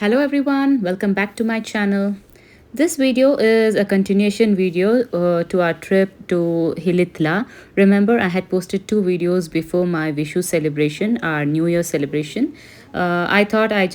Hello everyone, welcome back to my channel. This video is a continuation video to our trip to Hilitla. Remember, I had posted two videos before my Vishu celebration, our New Year celebration. I thought I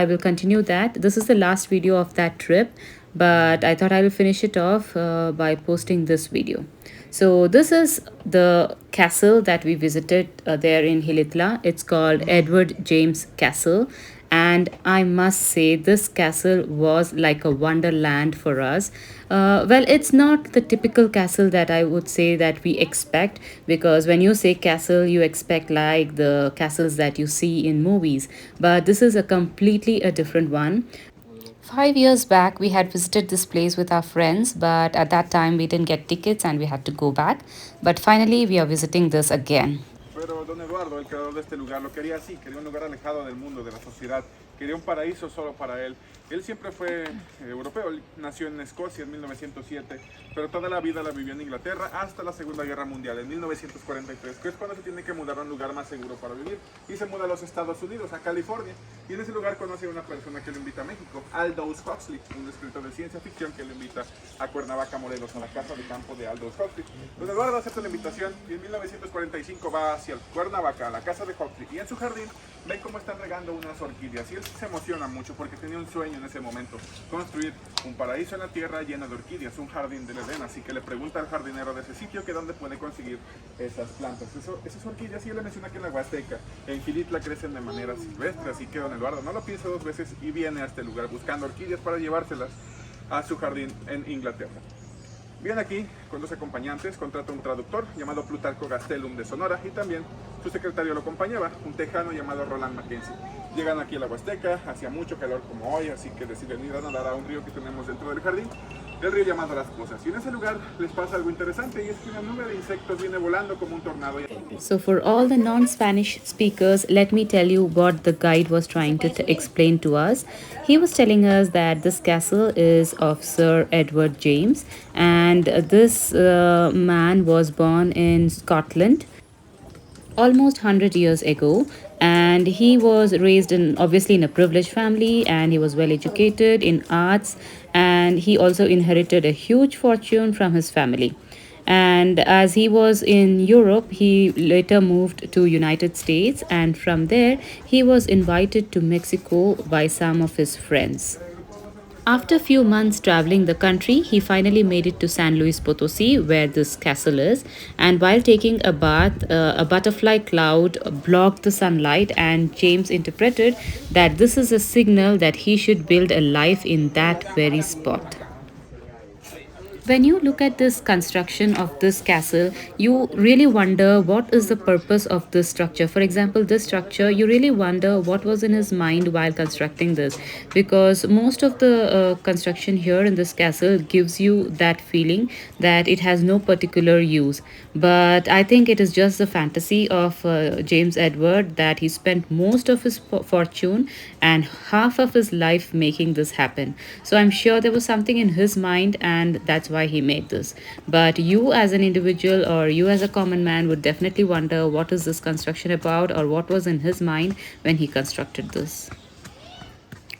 will continue that. This is the last video of that trip, but I thought I will finish it off by posting this video. So this is the castle that we visited there in Hilitla. It's called Edward James Castle, and I must say this castle was like a wonderland for us. Well, it's not the typical castle that I would say that we expect, because when you say castle you expect like the castles that you see in movies, but this is a completely a different one. 5 years back, we had visited this place with our friends, but at that time we didn't get tickets and we had to go back. But finally, we are visiting this again. Pero don Eduardo, el creador de este lugar, lo quería así, quería un lugar alejado del mundo, de la sociedad, quería un paraíso solo para él. Él siempre fue europeo, él nació en Escocia en 1907, pero toda la vida la vivió en Inglaterra hasta la Segunda Guerra Mundial, en 1943, que es cuando se tiene que mudar a un lugar más seguro para vivir, y se muda a los Estados Unidos, a California, y en ese lugar conoce a una persona que lo invita a México, Aldous Huxley, un escritor de ciencia ficción que lo invita a Cuernavaca, Morelos, a la casa de campo de Aldous Huxley. Don Eduardo acepta la invitación y en 1945 va hacia Cuernavaca, a la casa de Huxley, y en su jardín ven cómo están regando unas orquídeas, y él se emociona mucho porque tenía un sueño en ese momento, construir un paraíso en la tierra lleno de orquídeas, un jardín del Edén. Así que le pregunta al jardinero de ese sitio que dónde puede conseguir esas plantas, esas orquídeas, y él le menciona que en la Huasteca, en Gilitla, crecen de manera silvestre. Así que don Eduardo no lo piensa dos veces y viene a este lugar buscando orquídeas para llevárselas a su jardín en Inglaterra. Viene aquí con dos acompañantes, contrata un traductor llamado Plutarco Gastelum de Sonora, y también su secretario lo acompañaba, un tejano llamado Roland Mackenzie. Llegan aquí a la Huasteca, hacía mucho calor como hoy, así que deciden ir a nadar a un río que tenemos dentro del jardín, el río llamado Las Posas. Y en ese lugar les pasa algo interesante, y es que una nube de insectos viene volando como un tornado. So, for all the non Spanish speakers, let me tell you what the guide was trying to explain to us. He was telling us that this castle is of Sir Edward James, and this man was born in Scotland almost 100 years ago, and he was raised in obviously in a privileged family, and he was well educated in arts, and he also inherited a huge fortune from his family. And as he was in Europe, he later moved to United States, and from there he was invited to Mexico by some of his friends. After a few months traveling the country, he finally made it to San Luis Potosi, where this castle is. And while taking a bath, a butterfly cloud blocked the sunlight, and James interpreted that this is a signal that he should build a life in that very spot. When you look at this construction of this castle, you really wonder what is the purpose of this structure. For example, this structure, you really wonder what was in his mind while constructing this, because most of the construction here in this castle gives you that feeling that it has no particular use. But I think it is just the fantasy of James Edward that he spent most of his fortune and half of his life making this happen. So I'm sure there was something in his mind, and that's why he made this. But you as an individual, or you as a common man, would definitely wonder what is this construction about, or what was in his mind when he constructed this.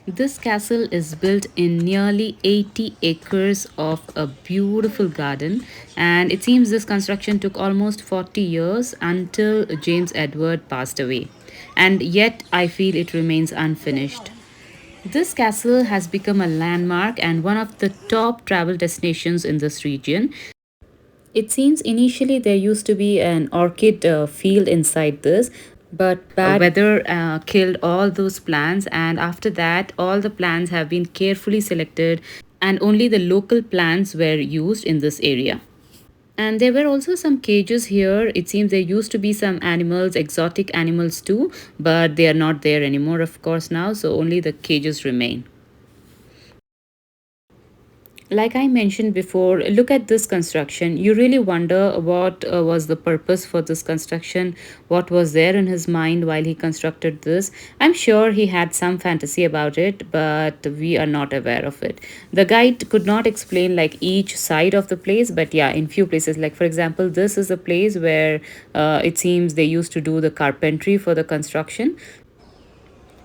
This castle is built in nearly 80 acres of a beautiful garden, and it seems this construction took almost 40 years until James Edward passed away. And yet, I feel it remains unfinished. This castle has become a landmark and one of the top travel destinations in this region. It seems initially there used to be an orchid field inside this, but bad weather killed all those plants, and after that, all the plants have been carefully selected, and only the local plants were used in this area. And there were also some cages here. It seems there used to be some animals, exotic animals too, but they are not there anymore, of course, now, so only the cages remain. Like I mentioned before, look at this construction. You really wonder what was the purpose for this construction, what was there in his mind while he constructed this. I'm sure he had some fantasy about it, but we are not aware of it. The guide could not explain like each side of the place, but yeah, in few places, like for example, this is a place where it seems they used to do the carpentry for the construction.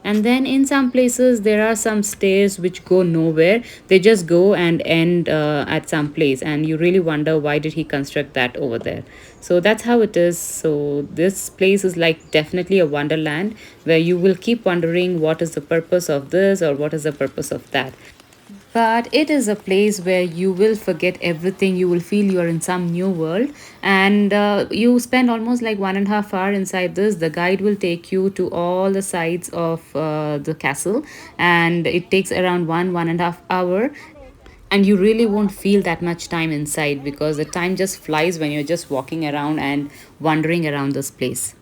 And then in some places there are some stairs which go nowhere. They just go and end at some place, and you really wonder why did he construct that over there. So that's how it is. So this place is like definitely a wonderland where you will keep wondering what is the purpose of this or what is the purpose of that. But it is a place where you will forget everything. You will feel you're in some new world, and you spend almost like 1.5 hour inside this. The guide will take you to all the sides of the castle, and it takes around 1.5 hour. And you really won't feel that much time inside because the time just flies when you're just walking around and wandering around this place.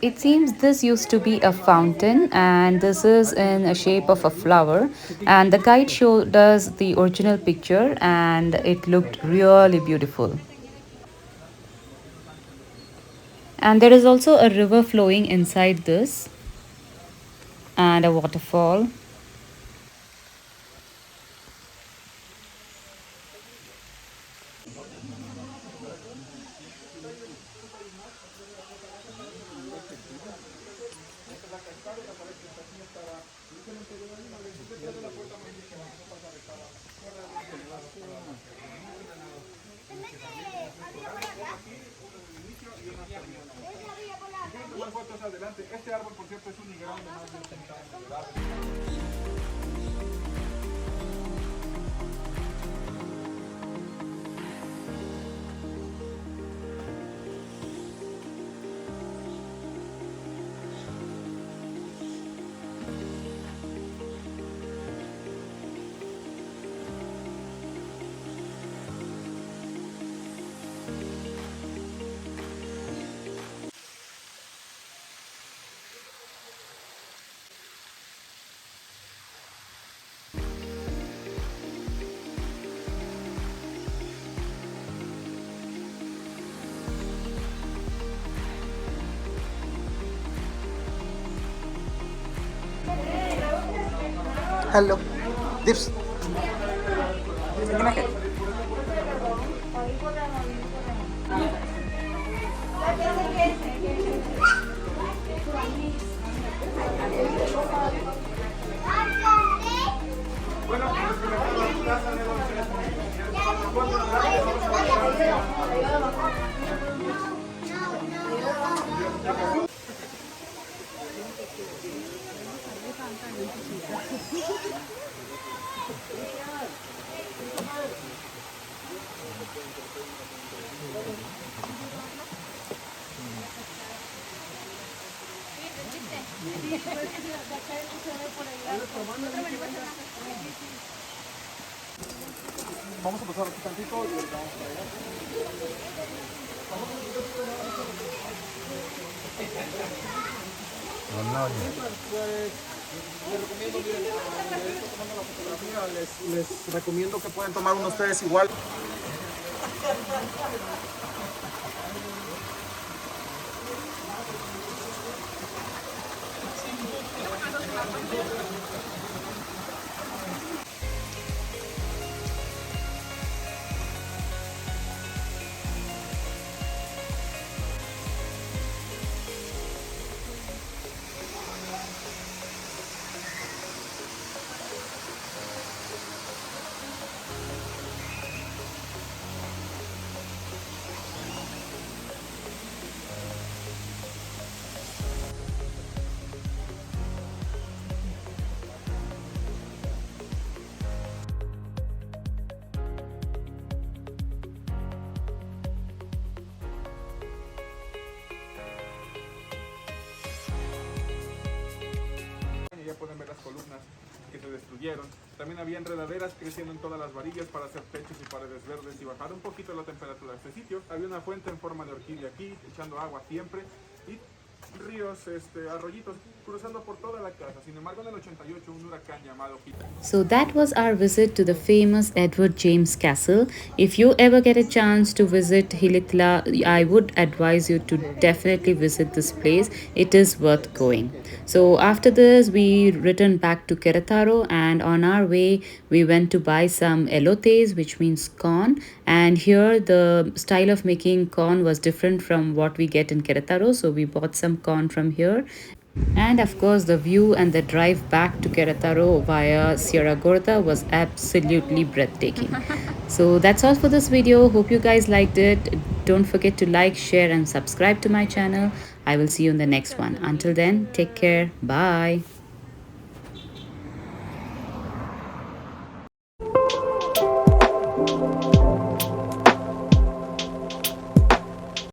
It seems this used to be a fountain, and this is in a shape of a flower. And the guide showed us the original picture, and it looked really beautiful. And there is also a river flowing inside this, and a waterfall. Tomar fotos adelante. Este árbol, por cierto, es un higuerón de más de 80 años de edad. Hello. Dips. Vamos a pasar aquí tantito y ahorita vamos para allá. Pues les recomiendo, miren, estoy tomando la fotografía, les recomiendo que pueden tomar uno ustedes igual. Ya pueden ver las columnas que se destruyeron. También había enredaderas creciendo en todas las varillas para hacer techos y paredes verdes y bajar un poquito la temperatura de este sitio. Había una fuente en forma de orquídea aquí, echando agua siempre. Y ríos, arroyitos, cruzando por toda la casa. Sin embargo, en el 88 un huracán llamado So that was our visit to the famous Edward James Castle. If you ever get a chance to visit Hilitla, I would advise you to definitely visit this place. It is worth going. So after this, we returned back to Queretaro, and on our way, we went to buy some elotes, which means corn. And here, the style of making corn was different from what we get in Queretaro, so we bought some corn from here. And of course, the view and the drive back to Querétaro via Sierra Gorda was absolutely breathtaking. So that's all for this video. Hope you guys liked it. Don't forget to like, share, and subscribe to my channel. I will see you in the next one. Until then, take care. Bye.